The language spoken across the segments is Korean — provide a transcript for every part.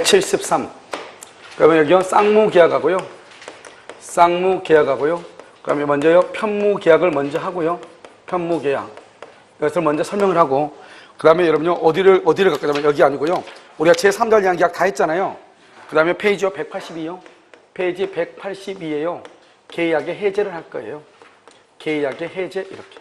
173. 그러면 여기요, 쌍무계약하고요. 쌍무계약하고요. 그러면 먼저요, 편무계약을 먼저 하고요. 편무계약. 이것을 먼저 설명을 하고, 그 다음에 여러분요, 어디를 갈 거냐면 여기 아니고요. 우리가 제3절 계약 다 했잖아요. 그 다음에 페이지요, 182요. 페이지 182에요. 계약의 해제를 할 거예요. 계약의 해제, 이렇게.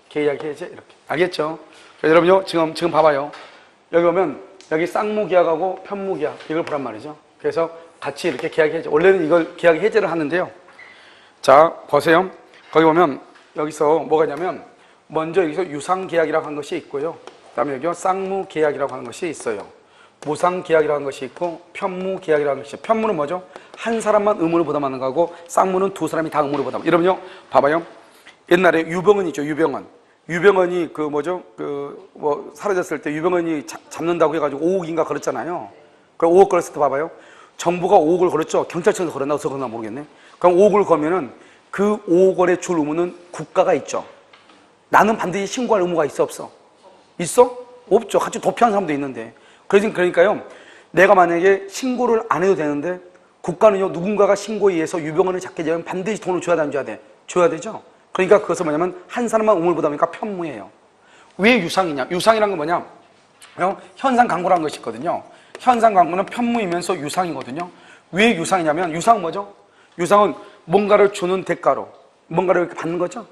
계약의 해제, 이렇게. 알겠죠? 여러분요, 지금 봐봐요. 여기 오면, 여기 쌍무계약하고 편무계약, 이걸 보란 말이죠. 그래서 같이 이렇게 계약 해제. 원래는 이걸 계약 해제를 하는데요. 자, 보세요. 거기 보면, 여기서 뭐가 있냐면, 먼저 여기서 유상계약이라고 하는 것이 있고요. 그 다음에 여기 쌍무계약이라고 하는 것이 있어요. 무상계약이라고 하는 것이 있고, 편무계약이라고 하는 것이 있어요. 편무는 뭐죠? 한 사람만 의무를 부담하는 거고, 쌍무는 두 사람이 다 의무를 부담. 여러분요, 봐봐요. 옛날에 유병헌 있죠, 유병헌. 유병헌이 사라졌을 때 유병헌이 잡는다고 해가지고 5억인가 걸었잖아요. 그 5억 걸었을 때 봐봐요. 정부가 5억을 걸었죠. 경찰청에서 걸었나 어디서 걸었나 모르겠네. 그럼 5억을 걸면은 그 5억 원의 줄 의무는 국가가 있죠. 나는 반드시 신고할 의무가 있어, 없어? 있어? 없죠. 같이 도피한 사람도 있는데. 그러니까요, 내가 만약에 신고를 안 해도 되는데 국가는요, 누군가가 신고에 의해서 유병헌을 잡게 되면 반드시 돈을 줘야 돼, 줘야 돼? 줘야 되죠. 그러니까 그것은 뭐냐면 한 사람만 의무를 부담하니까 편무예요. 왜 유상이냐? 유상이란 건 뭐냐? 현상 광고라는 것이 있거든요. 현상 광고는 편무이면서 유상이거든요. 왜 유상이냐면, 유상은 뭐죠? 유상은 뭔가를 주는 대가로, 뭔가를 이렇게 받는 거죠.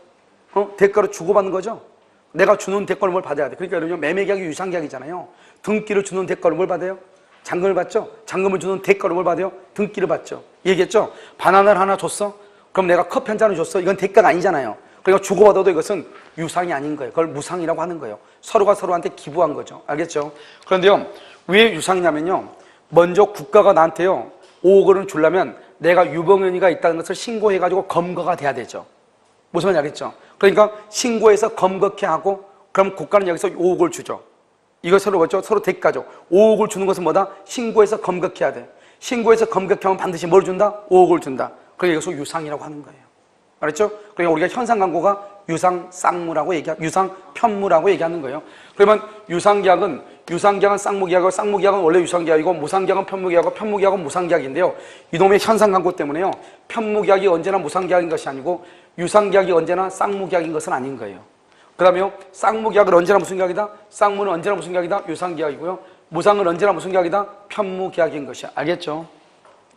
대가로 주고받는 거죠. 내가 주는 대가로 뭘 받아야 돼. 그러니까 여러분, 매매계약이 유상계약이잖아요. 등기를 주는 대가로 뭘 받아요? 잔금을 받죠. 잔금을 주는 대가로 뭘 받아요? 등기를 받죠. 얘기했죠? 바나나를 하나 줬어? 그럼 내가 커피 한 잔을 줬어? 이건 대가가 아니잖아요. 그러니까 주고받아도 이것은 유상이 아닌 거예요. 그걸 무상이라고 하는 거예요. 서로가 서로한테 기부한 거죠. 알겠죠? 그런데요, 왜 유상이냐면요, 먼저 국가가 나한테요 5억 원을 주려면 내가 유병헌이가 있다는 것을 신고해가지고 검거가 돼야 되죠. 무슨 말인지 알겠죠? 그러니까 신고해서 검거케 하고, 그럼 국가는 여기서 5억을 주죠. 이거 서로 뭐죠? 서로 대가죠. 5억을 주는 것은 뭐다? 신고해서 검거케 해야 돼. 신고해서 검거케 하면 반드시 뭘 준다? 5억을 준다. 그러니까 이것을 유상이라고 하는 거예요. 알았죠? 그러니까 우리가 현상 광고가 유상 쌍무라고 유상 편무라고 얘기하는 거예요. 그러면 유상계약은 쌍무계약이고, 쌍무계약은 원래 유상계약이고, 무상계약은 편무계약이고, 편무계약은 무상계약인데요. 이놈의 현상 광고 때문에요, 편무계약이 언제나 무상계약인 것이 아니고 유상계약이 언제나 쌍무계약인 것은 아닌 거예요. 그 다음에요, 쌍무계약은 언제나 무슨 계약이다? 쌍무는 언제나 무슨 계약이다? 유상계약이고요. 무상은 언제나 무슨 계약이다? 편무계약인 것이야. 알겠죠?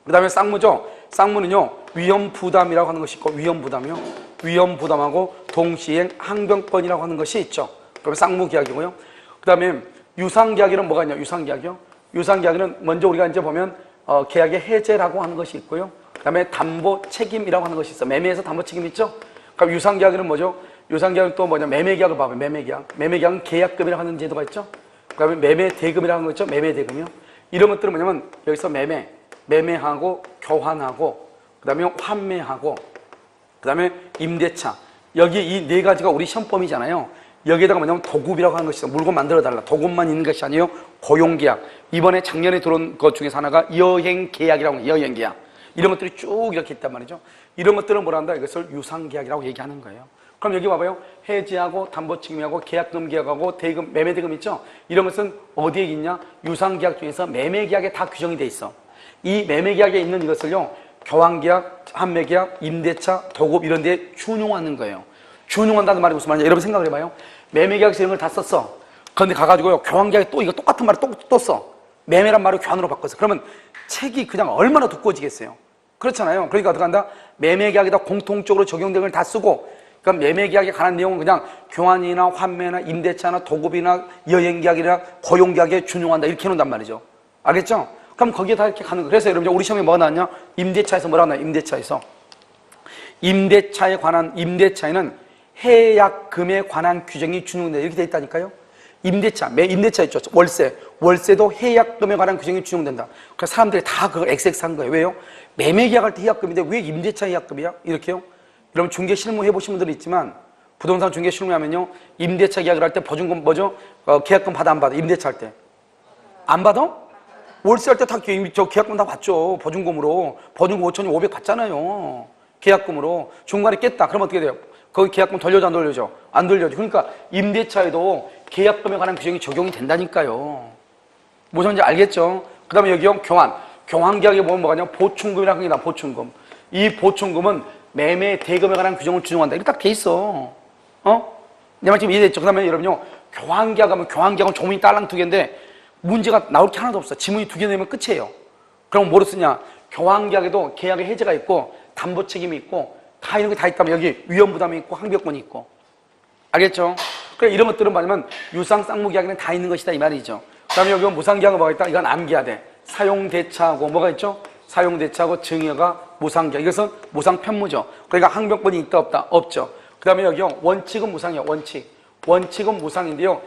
그 다음에 쌍무죠. 쌍무는요, 위험부담이라고 하는 것이 있고, 위험부담이요. 위험부담하고 동시행 항변권이라고 하는 것이 있죠. 그러면 쌍무계약이고요. 그 다음에 유상계약에는 뭐가 있냐? 유상계약이요. 유상계약에는 먼저 우리가 이제 보면 계약의 해제라고 하는 것이 있고요. 그 다음에 담보책임이라고 하는 것이 있어. 매매에서 담보책임 있죠? 그럼 유상계약에는 뭐죠? 유상계약은 또 뭐냐? 매매계약을 봐봐요. 매매계약. 매매계약은 계약금이라고 하는 제도가 있죠? 그 다음에 매매대금이라고 하는 거 있죠? 매매대금이요. 이런 것들은 뭐냐면 여기서 매매하고 교환하고, 그 다음에 환매하고, 그 다음에 임대차. 여기 이 네 가지가 우리 시험범위잖아요. 여기에다가 뭐냐면 도급이라고 하는 것이 있어. 물건 만들어달라. 도급만 있는 것이 아니에요. 고용계약. 이번에 작년에 들어온 것 중에서 하나가 여행계약이라고 해요. 여행계약. 이런 것들이 쭉 이렇게 있단 말이죠. 이런 것들은 뭐라 한다? 이것을 유상계약이라고 얘기하는 거예요. 그럼 여기 봐봐요. 해지하고 담보책임하고 계약금 계약하고 대금, 매매대금 있죠? 이런 것은 어디에 있냐? 유상계약 중에서 매매계약에 다 규정이 돼 있어. 이 매매계약에 있는 이것을요, 교환계약, 환매계약, 임대차, 도급 이런 데에 준용하는 거예요. 준용한다는 말이 무슨 말이냐? 여러분 생각을 해봐요. 매매계약에서 이런 걸 다 썼어. 그런데 가가지고요, 교환계약에 또 이거 똑같은 말을 또 써. 매매란 말을 교환으로 바꿨어. 그러면 책이 그냥 얼마나 두꺼워지겠어요? 그렇잖아요. 그러니까 어떻게 한다? 매매계약에다 공통적으로 적용된 걸 다 쓰고, 그러니까 매매계약에 관한 내용은 그냥 교환이나 환매나 임대차나 도급이나 여행계약이나 고용계약에 준용한다. 이렇게 해놓는단 말이죠. 알겠죠? 그럼 거기에 다 이렇게 가는 거예요. 그래서 여러분, 우리 시험에 뭐가 나왔냐? 임대차에서 뭐라고 나와요? 임대차에는 해약금에 관한 규정이 준용된다. 이렇게 돼 있다니까요. 임대차 있죠. 월세도 해약금에 관한 규정이 준용된다. 그래서 사람들이 다 그걸 XX 한 거예요. 왜요? 매매계약할 때 해약금인데 왜 임대차 해약금이야? 이렇게요. 여러분 중개 실무 해보신 분들이 있지만, 부동산 중개 실무하면요, 임대차 계약을 할 때 보증금 뭐죠? 계약금 받아 안 받아? 임대차 할 때 안 받아? 월세 할 때 다 계약금 다 받죠. 보증금으로. 보증금 5,500 받잖아요. 계약금으로. 중간에 깼다. 그럼 어떻게 돼요? 거기 계약금 돌려줘, 안 돌려줘? 안 돌려줘. 그러니까 임대차에도 계약금에 관한 규정이 적용이 된다니까요. 무슨지 알겠죠? 그 다음에 여기요, 교환. 교환계약에 보면 뭐가 냐 보충금이라는 게 나 보충금. 이 보충금은 매매 대금에 관한 규정을 준용한다. 이렇게 딱 돼 있어. 내 말 지금 이해됐죠? 그 다음에 여러분요, 교환계약하면 교환계약은 조문이 딸랑 2개인데 문제가 나올 게 하나도 없어. 지문이 2개 내면 끝이에요. 그럼 뭐로 쓰냐? 교환계약에도 계약의 해제가 있고 담보 책임이 있고 다 이런 게 다 있다면 여기 위험부담이 있고 항변권이 있고. 알겠죠? 그래, 이런 것들은 뭐냐면 유상 쌍무계약에는 다 있는 것이다 이 말이죠. 그 다음에 여기 무상계약은 뭐가 있다? 이건 암기하되 사용대차하고 뭐가 있죠? 사용대차하고 증여가 무상계약. 이것은 무상편무죠. 그러니까 항변권이 있다 없다? 없죠. 그 다음에 여기요, 원칙은 무상이에요. 원칙은 무상인데요,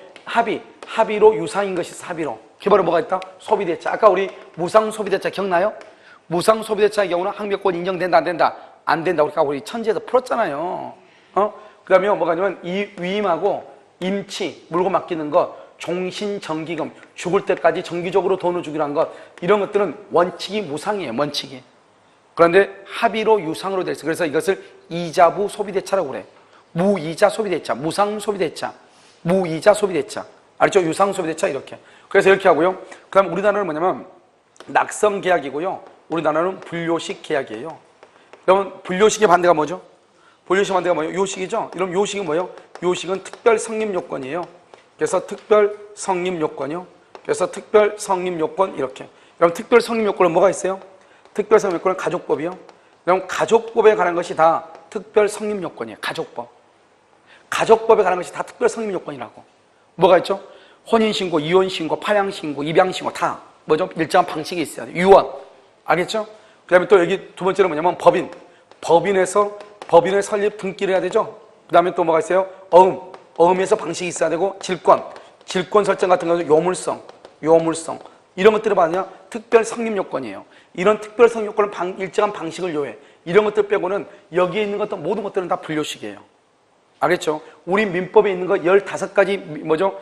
합의로 유상인 것이 합의로. 그게 바로 뭐가 있다? 소비대차. 아까 우리 무상소비대차 기억나요? 무상소비대차의 경우는 항변권 인정된다 안 된다? 안 된다. 우리 천지에서 풀었잖아요. 그 다음에 뭐가 있냐면 이 위임하고 임치, 물건 맡기는 것, 종신정기금, 죽을 때까지 정기적으로 돈을 주기로 한 것, 이런 것들은 원칙이 무상이에요. 원칙이. 그런데 합의로 유상으로 돼 있어요. 그래서 이것을 이자부 소비대차라고 그래. 무이자 소비대차, 무상소비대차, 무이자 소비대차. 알죠? 유상소비대차 이렇게. 그래서 이렇게 하고요. 그 다음 우리나라는 뭐냐면 낙성계약이고요. 우리나라는 분료식 계약이에요. 그러면 분료식의 반대가 뭐죠? 분료식 반대가 뭐예요? 요식이죠? 그럼 요식은 뭐예요? 요식은 특별 성립 요건이에요. 그래서 특별 성립 요건이요. 그래서 특별 성립 요건 이렇게. 그럼 특별 성립 요건은 뭐가 있어요? 특별 성립 요건은 가족법이요. 그럼 가족법에 관한 것이 다 특별 성립 요건이에요. 가족법. 가족법에 관한 것이 다 특별 성립 요건이라고. 뭐가 있죠? 혼인신고, 이혼신고, 파양신고, 입양신고 다 뭐죠? 일정한 방식이 있어야 돼요. 유언. 알겠죠? 그 다음에 또 여기 두 번째는 뭐냐면 법인. 법인의 설립 등기를 해야 되죠? 그 다음에 또 뭐가 있어요? 어음에서 방식이 있어야 되고, 질권 설정 같은 경우는 요물성. 이런 것들을 봐야 특별 성립 요건이에요. 이런 특별 성립 요건은 일정한 방식을 요해. 이런 것들 빼고는 여기에 있는 것들 모든 것들은 다 분료식이에요. 알겠죠? 우리 민법에 있는 거 15가지 뭐죠?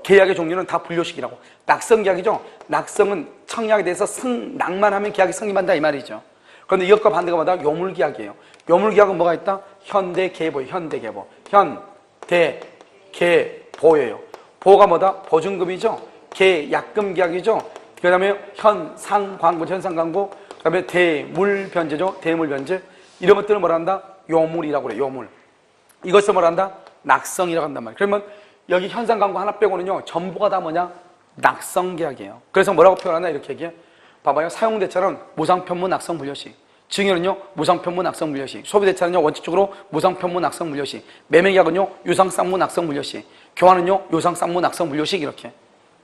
계약의 종류는 다 분료식이라고. 낙성계약이죠? 낙성은 청약에 대해서 낭만하면 계약이 성립한다 이 말이죠. 그런데 이것과 반대가 뭐다? 요물계약이에요. 요물계약은 뭐가 있다? 현대계보예요. 현대계보예요. 보가 뭐다? 보증금이죠? 약금계약이죠? 그 다음에 현상광고, 그 다음에 대물변제죠? 대물변제. 이런 것들은 뭐라 한다? 요물이라고 그래요. 요물. 이것을 뭐라 한다? 낙성이라고 한단 말이에요. 그러면 여기 현상광고 하나 빼고는요, 전부가 다 뭐냐? 낙성계약이에요. 그래서 뭐라고 표현하나? 이렇게 얘기해. 봐봐요. 사용대차는 무상편무 낙성 분료식. 증여는요, 무상편무 낙성 분료식. 소비대차는요, 원칙적으로 무상편무 낙성 분료식. 매매계약은요, 유상쌍무 낙성 분료식. 교환은요, 유상쌍무 낙성 분료식 이렇게.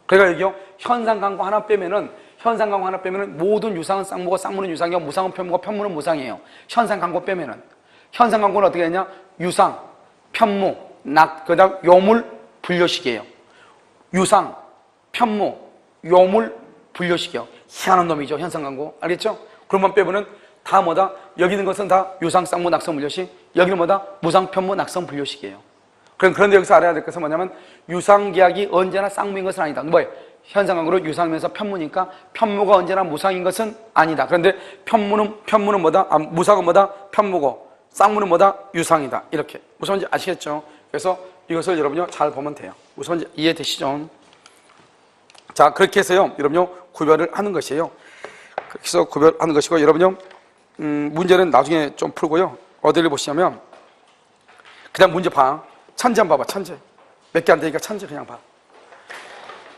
그러니까 여기요, 현상광고 하나 빼면은 모든 유상은 쌍무고 쌍무는 유상이고 무상은 편무고 편무는 무상이에요. 현상광고 빼면은. 현상광고는 어떻게 되냐? 유상, 편무, 그다음 요물 분료식이에요. 유상, 편무, 요물 분료식이요. 희한한 놈이죠, 현상광고. 알겠죠? 그런만 빼면은 다 뭐다? 여기 있는 것은 다 유상, 쌍무, 낙성 분료식. 여기는 뭐다? 무상, 편무, 낙성 분료식이에요. 그런데 여기서 알아야 될 것은 뭐냐면 유상계약이 언제나 쌍무인 것은 아니다. 뭐예요? 현상광고로 유상이면서 편무니까 편무가 언제나 무상인 것은 아니다. 그런데 편무는 뭐다? 무상은 뭐다? 편무고 쌍무는 뭐다? 유상이다. 이렇게. 무슨 말인지 아시겠죠? 그래서 이것을 여러분요 잘 보면 돼요. 무슨 말인지 이해되시죠? 자, 그렇게 해서요 여러분요 구별을 하는 것이에요. 그렇게 해서 구별하는 것이고, 여러분요 문제는 나중에 좀 풀고요. 어디를 보시냐면 그냥 문제 봐. 천재 한번 봐봐. 천재 몇 개 안 되니까 천재 그냥 봐.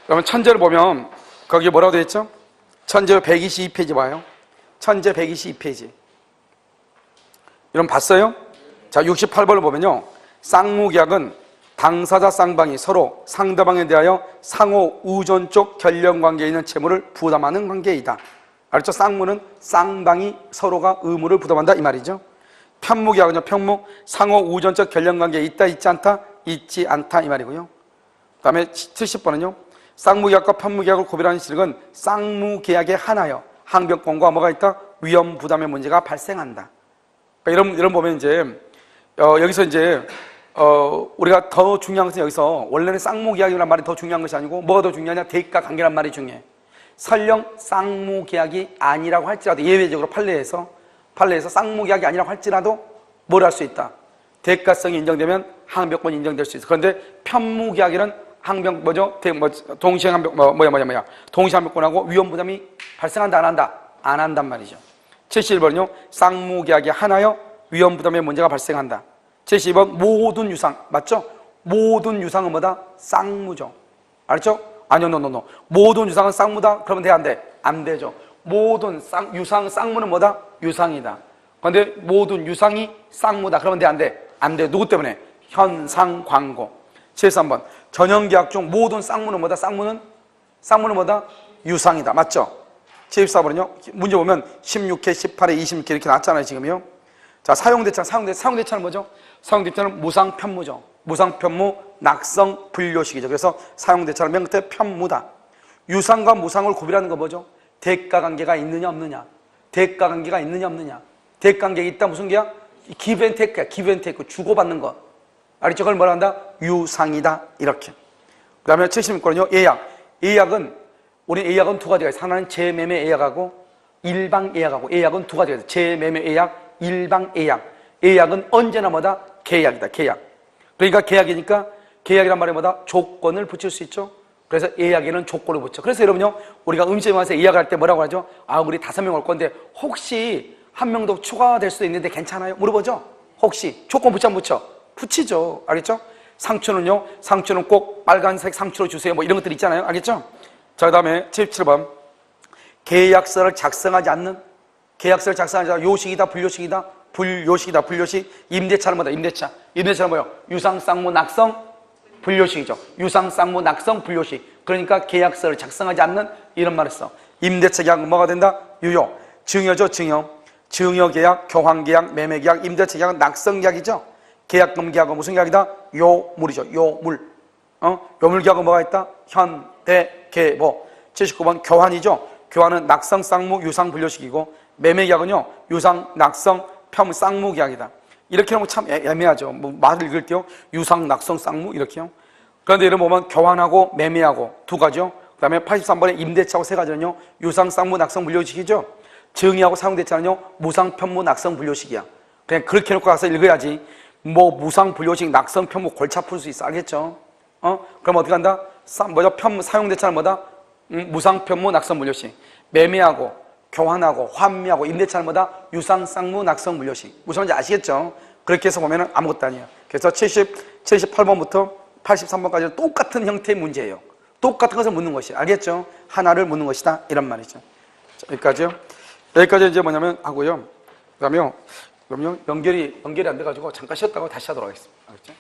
그러면 천재를 보면 거기에 뭐라고 되어 있죠? 천재 122페이지 봐요. 천재 122페이지. 여러분 봤어요? 자, 68번을 보면요, 쌍무계약은 당사자 쌍방이 서로 상대방에 대하여 상호 우존적 결령관계에 있는 채무를 부담하는 관계이다. 알았죠? 쌍무는 쌍방이 서로가 의무를 부담한다 이 말이죠. 편무계약은요, 편무 상호 우존적 결령관계에 있다 있지 않다? 있지 않다 이 말이고요. 그 다음에 70번은요, 쌍무계약과 편무계약을 구별하는 실력은 쌍무계약에 한하여 항변권과 뭐가 있다? 위험 부담의 문제가 발생한다. 그러니까 이런 보면 이제 여기서 이제 우리가 더 중요한 것은 여기서 원래는 쌍무계약이라는 말이 더 중요한 것이 아니고 뭐가 더 중요하냐? 대가 관계란 말이 중요해. 설령 쌍무계약이 아니라고 할지라도 예외적으로 판례에서 쌍무계약이 아니라고 할지라도 뭘 할 수 있다? 대가성이 인정되면 항변권이 인정될 수 있어. 그런데 편무계약에는 항변 뭐죠? 동시항변 동시항변권하고 위험부담이 발생한다 안 한다? 안 한단 말이죠. 71번은요. 쌍무계약이 하나여 위험부담의 문제가 발생한다. 72번 모든 유상 맞죠? 모든 유상은 뭐다? 쌍무죠. 알았죠? 아니요, 노. 모든 유상은 쌍무다? 그러면 돼, 안 돼? 안 되죠. 모든 유상, 쌍무는 뭐다? 유상이다. 그런데 모든 유상이 쌍무다. 그러면 돼, 안 돼? 안 돼. 누구 때문에? 현상, 광고. 73번. 전형계약 중 모든 쌍무는 뭐다? 쌍무는 뭐다? 유상이다. 맞죠? 74번은요. 문제 보면 16회, 18회, 26회 이렇게 나왔잖아요, 지금요. 자, 사용대차는 뭐죠? 사용대차는 무상편무죠. 무상편무, 낙성, 분료식이죠. 그래서 사용대차는 맨 끝에 편무다. 유상과 무상을 구별하는 거 뭐죠? 대가관계가 있느냐 없느냐. 대가관계가 있느냐 없느냐. 대가관계가 있다 무슨 게야? 기브앤테이크야. 기브앤테이크 주고받는 거. 알겠죠? 그걸 뭐라 한다? 유상이다. 이렇게. 그 다음에 76번은요. 예약은 우리 예약은 두 가지가 있어요. 하나는 재매매 예약하고 일방 예약하고. 예약은 두 가지가 있어요. 재매매 예약, 일방 예약. 예약은 언제나 뭐다? 계약이다. 계약. 그러니까 계약이니까 계약이란 말이 뭐다? 조건을 붙일 수 있죠. 그래서 예약에는 조건을 붙여. 그래서 여러분요, 우리가 음식점에 와서 예약할 때 뭐라고 하죠? 아, 우리 5명 올 건데 혹시 한 명 더 추가될 수도 있는데 괜찮아요? 물어보죠. 혹시 조건 붙여 안 붙여? 붙이죠. 알겠죠? 상추는요, 상추는 꼭 빨간색 상추로 주세요. 뭐 이런 것들 있잖아요. 알겠죠? 자, 그 다음에 77번. 계약서를 작성하지 않는, 계약서를 작성하지 않는 요식이다, 분료식이다. 분료식. 임대차는 뭐다? 임대차는 뭐요? 유상, 쌍무, 낙성, 분료식이죠. 유상, 쌍무, 낙성, 분료식. 그러니까 계약서를 작성하지 않는 이런 말을 써. 임대차 계약은 뭐가 된다? 유효. 증여죠, 증여. 증여계약, 교환계약, 매매계약, 임대차 계약은 낙성계약이죠. 계약금 계약은 무슨 계약이다? 요물이죠. 요물. 요물 계약은 뭐가 있다? 현대, 계보. 79번 교환이죠. 교환은 낙성, 쌍무, 유상, 분료식이고 매매계약은요. 유상, 낙성, 편, 쌍무 계약이다. 이렇게 하면 참 애매하죠. 뭐 말을 읽을 때요. 유상, 낙성, 쌍무 이렇게요. 그런데 이런 보면 교환하고 매매하고 두 가지요. 그 다음에 83번에 임대차하고 세 가지는요. 유상, 쌍무, 낙성, 분료식이죠. 증여하고 사용대차는요. 무상, 편무, 낙성, 분료식이야. 그냥 그렇게 해놓고 가서 읽어야지. 뭐 무상, 분료식, 낙성, 편무 골치 아플 수 있어. 알겠죠? 그럼 어떻게 한다? 편무, 사용대차는 뭐다? 무상, 편무, 낙성, 분료식. 매매하고 교환하고 환미하고 임대차는 뭐다? 유상, 쌍무, 낙성, 분료식. 무슨 말인지 아시겠죠? 그렇게 해서 보면 아무것도 아니에요. 그래서 78번부터 83번까지는 똑같은 형태의 문제예요. 똑같은 것을 묻는 것이. 알겠죠? 하나를 묻는 것이다. 이런 말이죠. 자, 여기까지요. 여기까지 이제 뭐냐면 하고요. 그러면 연결이 안 돼가지고 잠깐 쉬었다가 다시 하도록 하겠습니다. 알겠죠?